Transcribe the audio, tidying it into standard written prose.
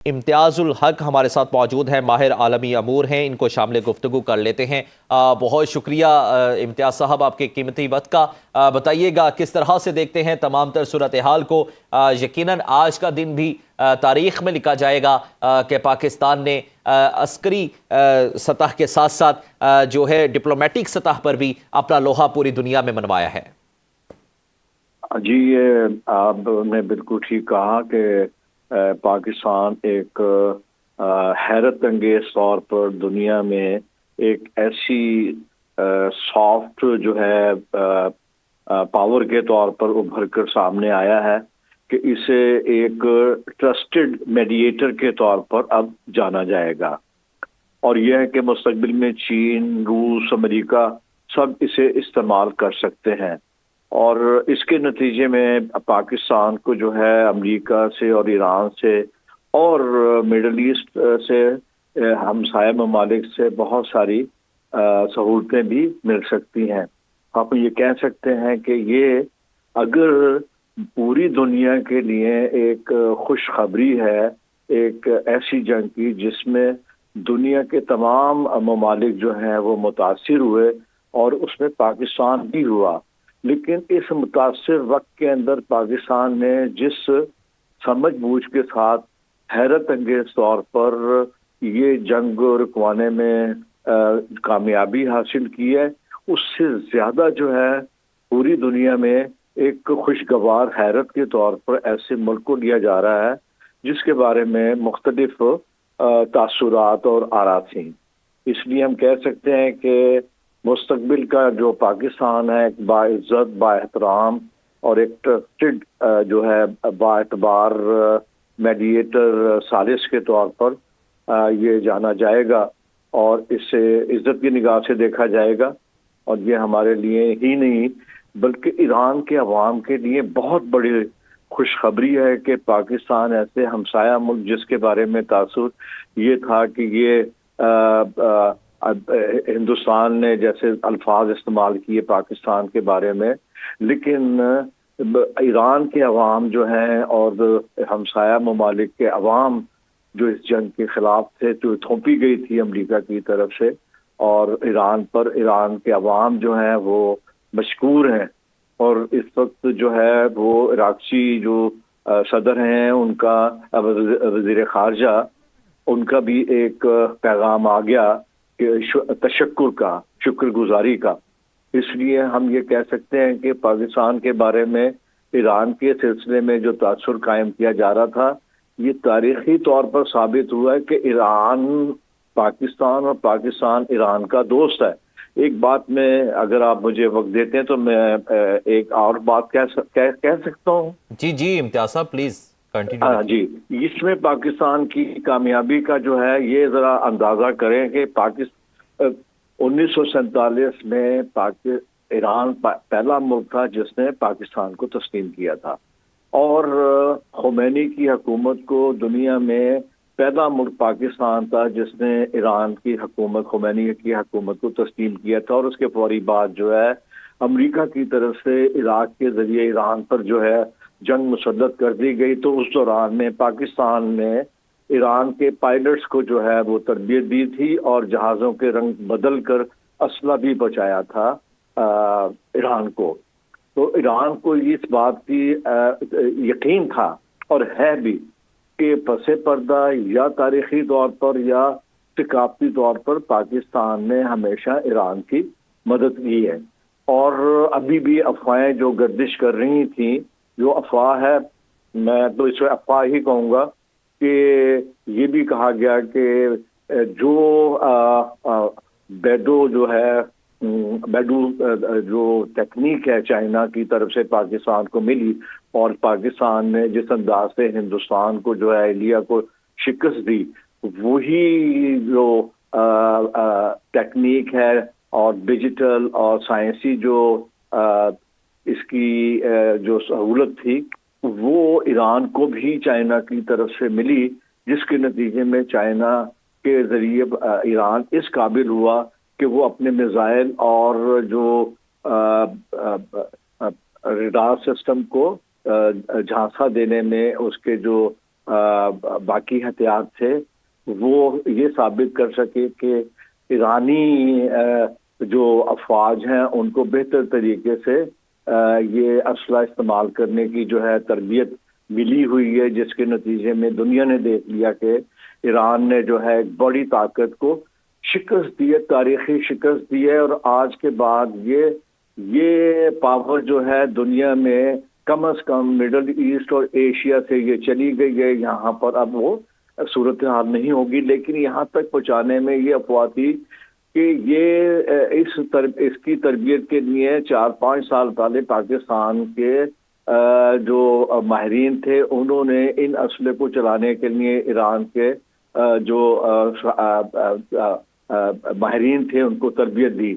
امتیاز الحق ہمارے ساتھ موجود ہیں، ماہر عالمی امور ہیں، ان کو شامل گفتگو کر لیتے ہیں۔ بہت شکریہ امتیاز صاحب آپ کے قیمتی وقت کا۔ بتائیے گا کس طرح سے دیکھتے ہیں تمام تر صورتحال کو؟ یقیناً آج کا دن بھی تاریخ میں لکھا جائے گا کہ پاکستان نے عسکری سطح کے ساتھ ساتھ جو ہے ڈپلومیٹک سطح پر بھی اپنا لوہا پوری دنیا میں منوایا ہے۔ جی، یہ آپ نے بالکل ٹھیک کہا کہ پاکستان ایک حیرت انگیز طور پر دنیا میں ایک ایسی سافٹ جو ہے پاور کے طور پر ابھر کر سامنے آیا ہے کہ اسے ایک ٹرسٹڈ میڈیٹر کے طور پر اب جانا جائے گا، اور یہ ہے کہ مستقبل میں چین، روس، امریکہ سب اسے استعمال کر سکتے ہیں، اور اس کے نتیجے میں پاکستان کو جو ہے امریکہ سے اور ایران سے اور مڈل ایسٹ سے ہمسایہ ممالک سے بہت ساری سہولتیں بھی مل سکتی ہیں۔ آپ یہ کہہ سکتے ہیں کہ یہ اگر پوری دنیا کے لیے ایک خوشخبری ہے، ایک ایسی جنگ کی جس میں دنیا کے تمام ممالک جو ہیں وہ متاثر ہوئے اور اس میں پاکستان بھی ہوا، لیکن اس متاثر وقت کے اندر پاکستان نے جس سمجھ بوجھ کے ساتھ حیرت انگیز طور پر یہ جنگ رکوانے میں کامیابی حاصل کی ہے، اس سے زیادہ جو ہے پوری دنیا میں ایک خوشگوار حیرت کے طور پر ایسے ملک کو لیا جا رہا ہے جس کے بارے میں مختلف تاثرات اور آراء تھیں۔ اس لیے ہم کہہ سکتے ہیں کہ مستقبل کا جو پاکستان ہے ایک باعزت، با احترام اور ایک ٹرسٹڈ جو ہے با اعتبار میڈیٹر ثالث کے طور پر یہ جانا جائے گا، اور اسے عزت کی نگاہ سے دیکھا جائے گا، اور یہ ہمارے لیے ہی نہیں بلکہ ایران کے عوام کے لیے بہت بڑی خوشخبری ہے کہ پاکستان ایسے ہمسایہ ملک جس کے بارے میں تاثر یہ تھا کہ یہ ہندوستان نے جیسے الفاظ استعمال کیے پاکستان کے بارے میں، لیکن ایران کے عوام جو ہیں اور ہمسایہ ممالک کے عوام جو اس جنگ کے خلاف تھے، جو تھوپی گئی تھی امریکہ کی طرف سے، اور ایران کے عوام جو ہیں وہ مشکور ہیں، اور اس وقت جو ہے وہ عراقچی جو صدر ہیں ان کا وزیر خارجہ ان کا بھی ایک پیغام آ گیا کہ تشکر کا، شکر گزاری کا۔ اس لیے ہم یہ کہہ سکتے ہیں کہ پاکستان کے بارے میں ایران کے سلسلے میں جو تاثر قائم کیا جا رہا تھا، یہ تاریخی طور پر ثابت ہوا ہے کہ ایران پاکستان اور پاکستان ایران کا دوست ہے۔ ایک بات میں اگر آپ مجھے وقت دیتے ہیں تو میں ایک اور بات کہہ سکتا ہوں۔ جی امتیاز صاحب پلیز کنٹینیو۔ جی، اس میں پاکستان کی کامیابی کا جو ہے یہ ذرا اندازہ کریں کہ 1947 میں ایران پہلا ملک تھا جس نے پاکستان کو تسلیم کیا تھا، اور خمینی کی حکومت کو دنیا میں پہلا ملک پاکستان تھا جس نے ایران کی حکومت، خمینی کی حکومت کو تسلیم کیا تھا، اور اس کے فوری بعد جو ہے امریکہ کی طرف سے عراق کے ذریعے ایران پر جو ہے جنگ مسلط کر دی گئی۔ تو اس دوران میں پاکستان نے ایران کے پائلٹس کو جو ہے وہ تربیت دی تھی اور جہازوں کے رنگ بدل کر اسلحہ بھی پہنچایا تھا ایران کو۔ تو ایران کو اس بات کی یقین تھا اور ہے بھی کہ پس پردہ یا تاریخی طور پر یا ثقافتی طور پر پاکستان نے ہمیشہ ایران کی مدد کی ہے، اور ابھی بھی افواہیں جو گردش کر رہی تھیں، جو افواہ ہے میں تو اس میں افواہ ہی کہوں گا کہ یہ بھی کہا گیا کہ جو بیڈو جو تکنیک ہے چائنا کی طرف سے پاکستان کو ملی، اور پاکستان نے جس انداز سے ہندوستان کو جو ہے انڈیا کو شکست دی، وہی جو تکنیک ہے اور ڈیجیٹل اور سائنسی جو اس کی جو سہولت تھی وہ ایران کو بھی چائنا کی طرف سے ملی، جس کے نتیجے میں چائنا کے ذریعے ایران اس قابل ہوا کہ وہ اپنے میزائل اور جو ریڈار سسٹم کو جھانسا دینے میں اس کے جو باقی ہتھیار تھے وہ یہ ثابت کر سکے کہ ایرانی جو افواج ہیں ان کو بہتر طریقے سے یہ اسلحہ استعمال کرنے کی جو ہے تربیت ملی ہوئی ہے، جس کے نتیجے میں دنیا نے دیکھ لیا کہ ایران نے جو ہے ایک بڑی طاقت کو شکست دی ہے، تاریخی شکست دی ہے، اور آج کے بعد یہ پاور جو ہے دنیا میں کم از کم مڈل ایسٹ اور ایشیا سے یہ چلی گئی ہے، یہاں پر اب وہ صورتحال نہیں ہوگی، لیکن یہاں تک پہنچانے میں یہ افواہ تھی کہ یہ اس کی تربیت کے لیے 4-5 سال پہلے پاکستان کے جو ماہرین تھے انہوں نے ان اسلحے کو چلانے کے لیے ایران کے جو ماہرین تھے ان کو تربیت دی۔